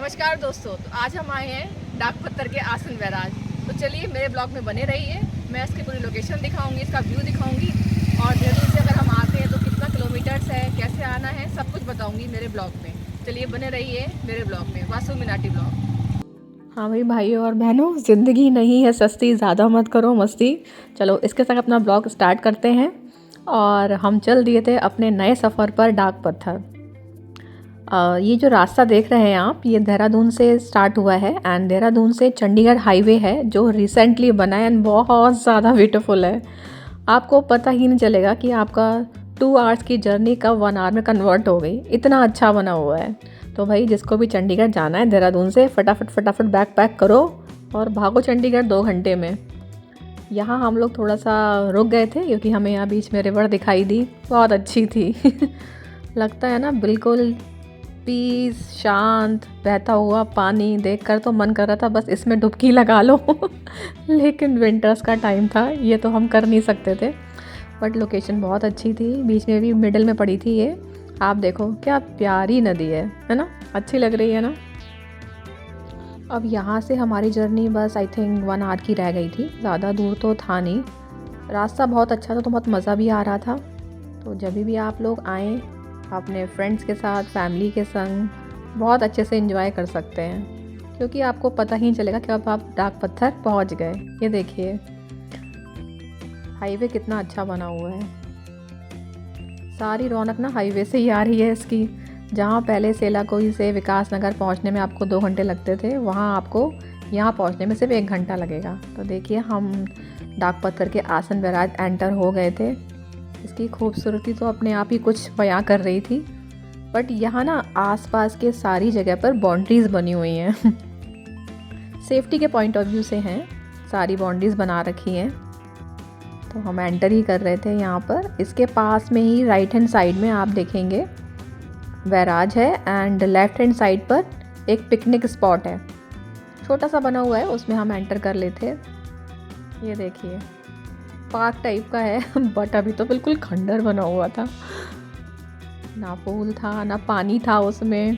नमस्कार दोस्तों, तो आज हम आए हैं डाक पत्थर के आसन बैराज। तो चलिए मेरे ब्लॉग में बने रहिए। मैं इसकी पूरी लोकेशन दिखाऊंगी, इसका व्यू दिखाऊंगी और दिल्ली से अगर हम आते हैं तो कितना किलोमीटर्स है, कैसे आना है, सब कुछ बताऊंगी मेरे ब्लॉग में। चलिए बने रहिए मेरे ब्लॉग में, वासु मिनाटी ब्लॉग। हाँ भाई भाइयों और बहनों, ज़िंदगी नहीं है सस्ती, ज़्यादा मत करो मस्ती। चलो इसके साथ अपना ब्लॉग स्टार्ट करते हैं। और हम चल दिए थे अपने नए सफ़र पर डाक पत्थर। ये जो रास्ता देख रहे हैं आप, ये देहरादून से स्टार्ट हुआ है एंड देहरादून से चंडीगढ़ हाईवे है जो रिसेंटली बना है एंड बहुत ज़्यादा ब्यूटीफुल है। आपको पता ही नहीं चलेगा कि आपका 2 आवर्स की जर्नी कब 1 आवर में कन्वर्ट हो गई, इतना अच्छा बना हुआ है। तो भाई जिसको भी चंडीगढ़ जाना है देहरादून से, फटाफट बैग पैक करो और भागो चंडीगढ़ 2 घंटे में। यहाँ हम लोग थोड़ा सा रुक गए थे क्योंकि हमें यहाँ बीच में रिवर दिखाई दी, बहुत अच्छी थी। लगता है ना, बिल्कुल पीस, शांत बहता हुआ पानी देखकर तो मन कर रहा था बस इसमें डुबकी लगा लो। लेकिन विंटर्स का टाइम था, ये तो हम कर नहीं सकते थे। बट लोकेशन बहुत अच्छी थी, बीच में भी मिडिल में पड़ी थी ये। आप देखो क्या प्यारी नदी है ना, अच्छी लग रही है ना। अब यहाँ से हमारी जर्नी बस आई थिंक 1 आवर की रह गई थी, ज़्यादा दूर तो था नहीं। रास्ता बहुत अच्छा था तो बहुत मज़ा भी आ रहा था। तो जब भी आप लोग आएँ अपने फ्रेंड्स के साथ, फैमिली के संग बहुत अच्छे से एंजॉय कर सकते हैं, क्योंकि आपको पता ही नहीं चलेगा कि अब आप डाक पत्थर पहुंच गए। ये देखिए हाईवे कितना अच्छा बना हुआ है, सारी रौनक ना हाईवे से ही आ रही है इसकी। जहाँ पहले सेलाकोई से विकास नगर पहुँचने में आपको 2 घंटे लगते थे, वहाँ आपको यहाँ पहुँचने में सिर्फ 1 घंटा लगेगा। तो देखिए हम डाक पत्थर के आसन बैराज एंटर हो गए थे। इसकी खूबसूरती तो अपने आप ही कुछ बयां कर रही थी। बट यहाँ ना आसपास के सारी जगह पर बाउंड्रीज़ बनी हुई हैं। सेफ्टी के पॉइंट ऑफ व्यू से हैं, सारी बाउंड्रीज़ बना रखी हैं। तो हम एंटर ही कर रहे थे यहाँ पर। इसके पास में ही राइट हैंड साइड में आप देखेंगे बैराज है एंड लेफ्ट हैंड साइड पर एक पिकनिक स्पॉट है, छोटा सा बना हुआ है, उसमें हम एंटर कर लेते। ये देखिए पार्क टाइप का है। बट अभी तो बिल्कुल खंडर बना हुआ था, ना पूल था ना पानी था उसमें।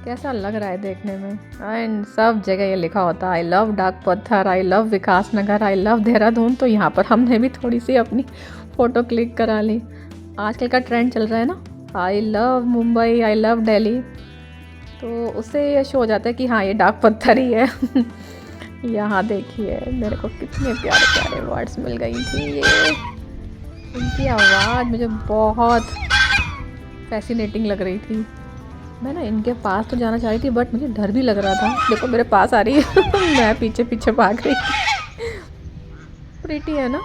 कैसा लग रहा है देखने में। एंड सब जगह ये लिखा होता है आई लव डाक पत्थर, I love Vikas Nagar, I love Dehradun. तो यहाँ पर हमने भी थोड़ी सी अपनी फ़ोटो क्लिक करा ली। आजकल का ट्रेंड चल रहा है ना, I love Mumbai, I love Delhi, तो उससे ये शो हो जाता है कि हाँ ये डाक पत्थर ही है। यहाँ देखिए मेरे को कितने प्यारे प्यारे वर्ड्स मिल गई थी। ये इनकी आवाज़ मुझे बहुत फैसिनेटिंग लग रही थी। मैं ना इनके पास तो जाना चाह रही थी बट मुझे डर भी लग रहा था। देखो मेरे पास आ रही है। मैं पीछे पीछे भाग रही थी। प्रीटी है ना।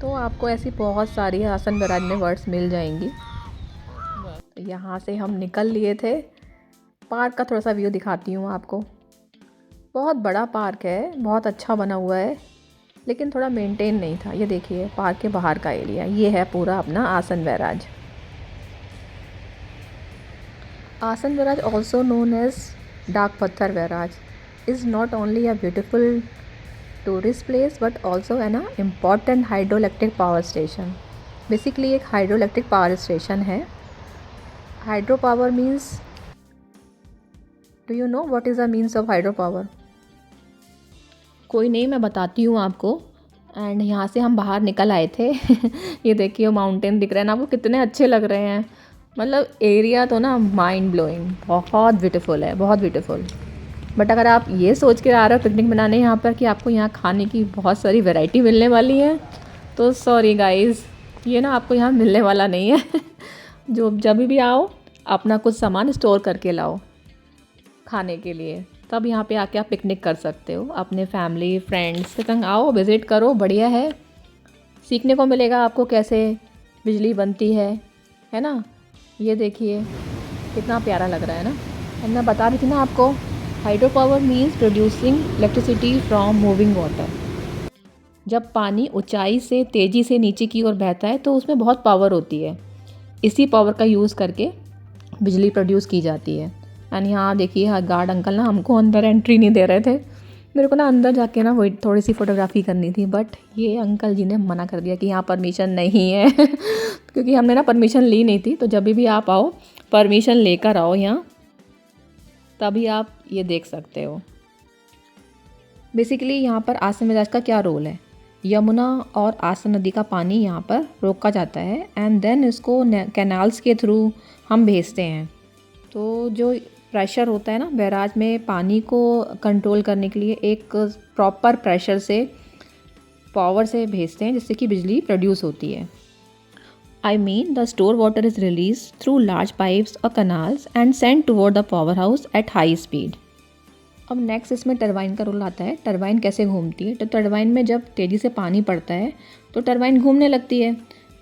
तो आपको ऐसी बहुत सारी आसन बैराज में वर्ड्स मिल जाएंगी। तो यहाँ से हम निकल लिए थे। पार्क का थोड़ा सा व्यू दिखाती हूँ आपको। बहुत बड़ा पार्क है, बहुत अच्छा बना हुआ है, लेकिन थोड़ा मेंटेन नहीं था। ये देखिए पार्क के बाहर का एरिया, ये है पूरा अपना आसन बैराज। आसन बैराज ऑल्सो नोन एज डाक पत्थर barrage is not only a beautiful tourist place but also है ना important hydro electric power station. Basically एक हाइड्रो इलेक्ट्रिक पावर स्टेशन है। Hydro power means, do you know what is the means of hydro power? कोई नहीं, मैं बताती हूँ आपको। एंड यहाँ से हम बाहर निकल आए थे। ये देखिए माउंटेन दिख रहे हैं ना, वो कितने अच्छे लग रहे हैं। मतलब एरिया तो ना माइंड ब्लोइंग, बहुत ब्यूटीफुल है, बहुत ब्यूटीफुल। बट अगर आप ये सोच के आ रहे हो पिकनिक मनाने यहाँ पर कि आपको यहाँ खाने की बहुत सारी वैरायटी मिलने वाली है, तो सॉरी गाइस, ये ना आपको यहाँ मिलने वाला नहीं है। जो जब भी आओ अपना कुछ सामान स्टोर करके लाओ खाने के लिए, तब यहाँ पे आके आप पिकनिक कर सकते हो। अपने फैमिली फ्रेंड्स के संग आओ, विज़िट करो, बढ़िया है। सीखने को मिलेगा आपको कैसे बिजली बनती है ना। ये देखिए कितना प्यारा लग रहा है ना। और मैं बता रही थी ना आपको, hydro power means producing electricity from moving water. जब पानी ऊंचाई से तेज़ी से नीचे की ओर बहता है तो उसमें बहुत पावर होती है, इसी पावर का यूज़ करके बिजली प्रोड्यूस की जाती है। एंड यहाँ देखिए गार्ड अंकल ना हमको अंदर एंट्री नहीं दे रहे थे। मेरे को ना अंदर जाके ना वही थोड़ी सी फ़ोटोग्राफी करनी थी, बट ये अंकल जी ने मना कर दिया कि यहाँ परमिशन नहीं है। क्योंकि हमने ना परमिशन ली नहीं थी। तो जब भी आप आओ परमिशन लेकर आओ यहाँ, तभी आप ये देख सकते हो। बेसिकली यहाँ पर आसन बैराज का क्या रोल है, यमुना और आसन नदी का पानी यहाँ पर रोका जाता है एंड देन इसको कैनाल्स के थ्रू हम भेजते हैं। तो जो प्रेशर होता है ना बैराज में, पानी को कंट्रोल करने के लिए एक प्रॉपर प्रेशर से पावर से भेजते हैं जिससे कि बिजली प्रोड्यूस होती है। I mean the store water is released through large pipes or canals and sent toward the powerhouse at high speed। अब नेक्स्ट इसमें टरबाइन का रोल आता है। टरबाइन कैसे घूमती है, तो टरबाइन में जब तेज़ी से पानी पड़ता है तो टरबाइन घूमने लगती है।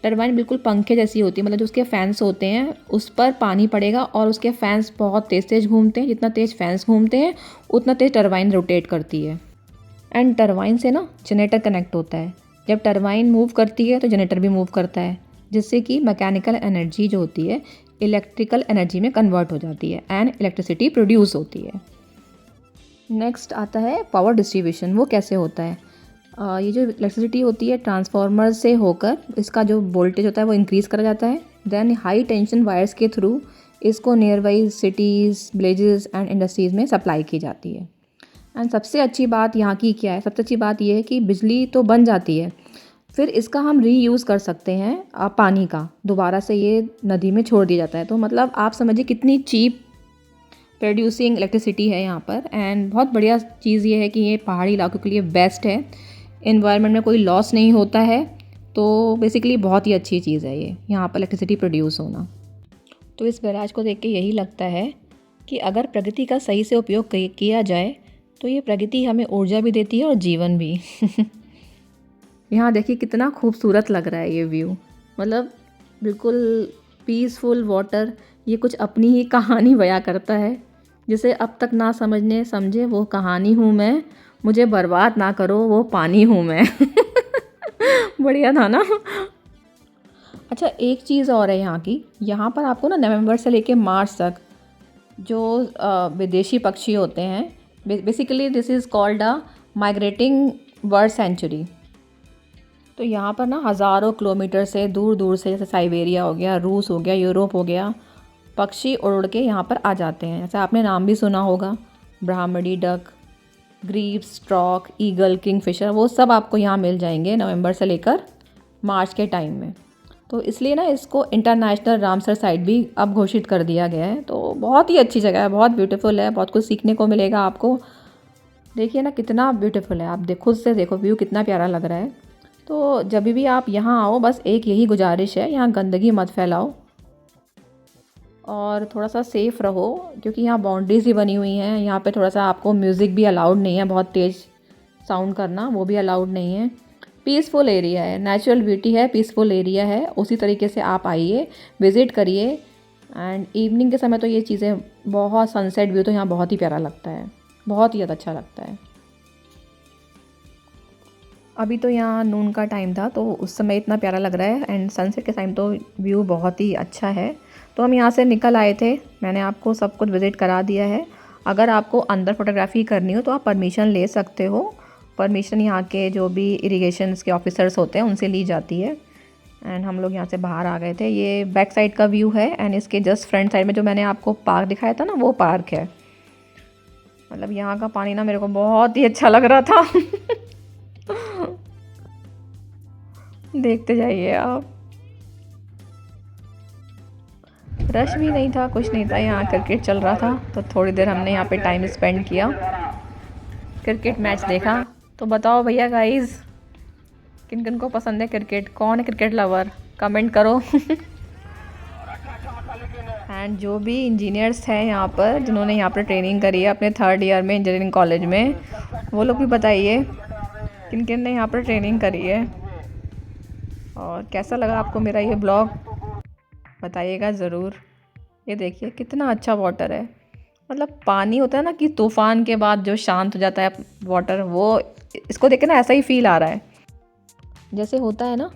टरबाइन बिल्कुल पंखे जैसी होती है, मतलब जो उसके फैंस होते हैं उस पर पानी पड़ेगा और उसके फैंस बहुत तेज़ तेज़ घूमते हैं। जितना तेज़ फैंस घूमते हैं उतना तेज़ टरबाइन रोटेट करती है। एंड टरबाइन से ना जनरेटर कनेक्ट होता है। जब टरबाइन मूव करती है तो जनरेटर भी मूव करता है, जिससे कि मैकेनिकल एनर्जी जो होती है इलेक्ट्रिकल एनर्जी में कन्वर्ट हो जाती है एंड इलेक्ट्रिसिटी प्रोड्यूस होती है। नेक्स्ट आता है पावर डिस्ट्रीब्यूशन। वो कैसे होता है, ये जो इलेक्ट्रिसिटी होती है ट्रांसफार्मर से होकर इसका जो वोल्टेज होता है वो इंक्रीज़ करा जाता है। देन हाई टेंशन वायर्स के थ्रू इसको near by cities, villages and industries में सप्लाई की जाती है। एंड सबसे अच्छी बात यहाँ की क्या है, सबसे अच्छी बात ये है कि बिजली तो बन जाती है, फिर इसका हम रीयूज़ कर सकते हैं पानी का, दोबारा से ये नदी में छोड़ दिया जाता है। तो मतलब आप समझिए कितनी चीप प्रोड्यूसिंग इलेक्ट्रिसिटी है यहाँ पर। एंड बहुत बढ़िया चीज़ ये है कि ये पहाड़ी इलाकों के लिए बेस्ट है, इन्वायरमेंट में कोई लॉस नहीं होता है। तो बेसिकली बहुत ही अच्छी चीज़ है ये यहाँ पर इलेक्ट्रिसिटी प्रोड्यूस होना। तो इस बैराज को देख के यही लगता है कि अगर प्रकृति का सही से उपयोग किया जाए तो ये प्रकृति हमें ऊर्जा भी देती है और जीवन भी। यहाँ देखिए कितना खूबसूरत लग रहा है ये व्यू, मतलब बिल्कुल पीसफुल वाटर। ये कुछ अपनी ही कहानी बयां करता है, जिसे अब तक ना समझने समझे वो कहानी हूँ मैं, मुझे बर्बाद ना करो वो पानी हूँ मैं। बढ़िया था ना। अच्छा एक चीज़ और है यहाँ की, यहाँ पर आपको ना नवंबर से लेके मार्च तक जो विदेशी पक्षी होते हैं, basically this is called a migrating bird sanctuary. तो यहाँ पर ना हज़ारों किलोमीटर से दूर दूर से, जैसे साइबेरिया हो गया, रूस हो गया, यूरोप हो गया, पक्षी उड़ उड़ के यहाँ पर आ जाते हैं। जैसे आपने नाम भी सुना होगा, Brahmani duck, grebes, stork, eagle, kingfisher, वो सब आपको यहाँ मिल जाएंगे नवंबर से लेकर मार्च के टाइम में। तो इसलिए ना इसको इंटरनेशनल रामसर साइट भी अब घोषित कर दिया गया है। तो बहुत ही अच्छी जगह है, बहुत ब्यूटीफुल है, बहुत कुछ सीखने को मिलेगा आपको। देखिए ना कितना ब्यूटीफुल है, आप खुद से देखो व्यू कितना प्यारा लग रहा है। तो जब भी आप यहाँ आओ बस एक यही गुजारिश है, यहाँ गंदगी मत फैलाओ और थोड़ा सा सेफ़ रहो, क्योंकि यहाँ बाउंड्रीज ही बनी हुई हैं। यहाँ पे थोड़ा सा आपको म्यूज़िक भी अलाउड नहीं है, बहुत तेज़ साउंड करना वो भी अलाउड नहीं है। पीसफुल एरिया है, नेचुरल ब्यूटी है, पीसफुल एरिया है। उसी तरीके से आप आइए, विज़िट करिए। एंड इवनिंग के समय तो ये चीज़ें बहुत, सनसेट व्यू तो यहाँ बहुत ही प्यारा लगता है, बहुत ही अच्छा लगता है। अभी तो यहाँ नून का टाइम था तो उस समय इतना प्यारा लग रहा है, एंड सनसेट के टाइम तो व्यू बहुत ही अच्छा है। तो हम यहाँ से निकल आए थे, मैंने आपको सब कुछ विज़िट करा दिया है। अगर आपको अंदर फोटोग्राफी करनी हो तो आप परमिशन ले सकते हो। परमिशन यहाँ के जो भी इरिगेशन के ऑफिसर्स होते हैं उनसे ली जाती है। एंड हम लोग यहाँ से बाहर आ गए थे। ये बैक साइड का व्यू है, एंड इसके जस्ट फ्रंट साइड में जो मैंने आपको पार्क दिखाया था ना, वो पार्क है। मतलब यहाँ का पानी ना मेरे को बहुत ही अच्छा लग रहा था। देखते जाइए आप। रश भी नहीं था, कुछ नहीं था, यहाँ क्रिकेट चल रहा था तो थोड़ी देर हमने यहाँ पे टाइम स्पेंड किया, क्रिकेट मैच देखा। तो बताओ भैया गाइस, किन किन को पसंद है क्रिकेट, कौन है क्रिकेट लवर, कमेंट करो। एंड जो भी इंजीनियर्स हैं यहाँ पर, जिन्होंने यहाँ पर ट्रेनिंग करी है अपने 3rd ईयर में इंजीनियरिंग कॉलेज में, वो लोग भी बताइए किन किन ने यहाँ पर ट्रेनिंग करी है। और कैसा लगा आपको मेरा ये ब्लॉग, बताइएगा ज़रूर। ये देखिए कितना अच्छा वाटर है, मतलब पानी होता है ना कि तूफ़ान के बाद जो शांत हो जाता है वाटर, वो इसको देख के ना ऐसा ही फील आ रहा है, जैसे होता है ना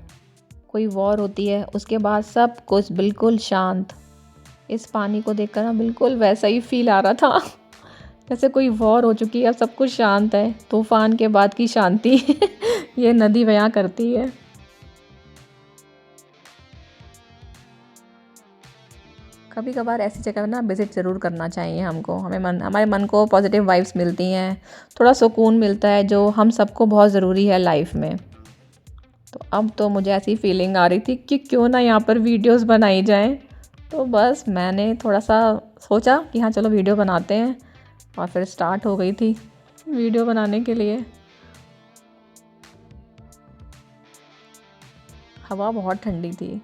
कोई वॉर होती है उसके बाद सब कुछ बिल्कुल शांत। इस पानी को देखकर ना बिल्कुल वैसा ही फील आ रहा था, जैसे कोई वॉर हो चुकी है, सब कुछ शांत है, तूफ़ान के बाद की शांति। ये नदी बयां करती है। कभी कभार ऐसी जगह ना विज़िट ज़रूर करना चाहिए हमको। हमारे मन को पॉजिटिव वाइब्स मिलती हैं, थोड़ा सुकून मिलता है जो हम सबको बहुत ज़रूरी है लाइफ में। तो अब तो मुझे ऐसी फीलिंग आ रही थी कि क्यों ना यहाँ पर वीडियोस बनाई जाएं। तो बस मैंने थोड़ा सा सोचा कि हाँ चलो वीडियो बनाते हैं, और फिर स्टार्ट हो गई थी वीडियो बनाने के लिए। हवा बहुत ठंडी थी।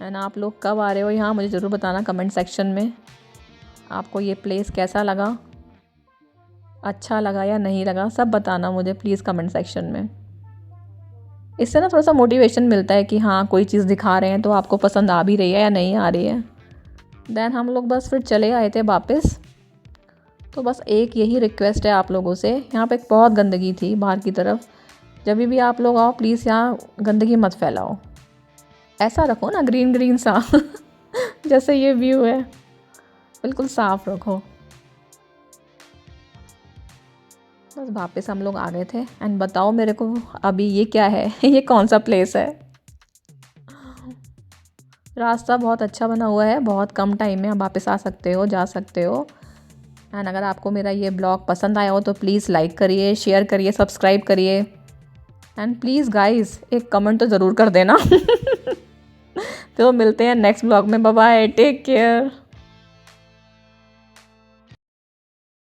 एंड आप लोग कब आ रहे हो यहाँ मुझे ज़रूर बताना कमेंट सेक्शन में। आपको ये प्लेस कैसा लगा, अच्छा लगा या नहीं लगा, सब बताना मुझे प्लीज़ कमेंट सेक्शन में। इससे ना थोड़ा सा मोटिवेशन मिलता है कि हाँ कोई चीज़ दिखा रहे हैं तो आपको पसंद आ भी रही है या नहीं आ रही है। देन हम लोग बस फिर चले आए थे वापस। तो बस एक यही रिक्वेस्ट है आप लोगों से, यहाँ पे बहुत गंदगी थी बाहर की तरफ। जब भी आप लोग आओ प्लीज़ यहाँ गंदगी मत फैलाओ, ऐसा रखो ना ग्रीन ग्रीन सा जैसे ये व्यू है, बिल्कुल साफ रखो। बस वापस हम लोग आ गए थे। एंड बताओ मेरे को अभी ये क्या है ये कौन सा प्लेस है। रास्ता बहुत अच्छा बना हुआ है, बहुत कम टाइम में आप वापस आ सकते हो, जा सकते हो। एंड अगर आपको मेरा ये ब्लॉग पसंद आया हो तो प्लीज़ लाइक करिए, शेयर करिए, सब्सक्राइब करिए। एंड प्लीज़ गाइस एक कमेंट तो ज़रूर कर देना। तो मिलते हैं नेक्स्ट ब्लॉग में। Bye bye, take care.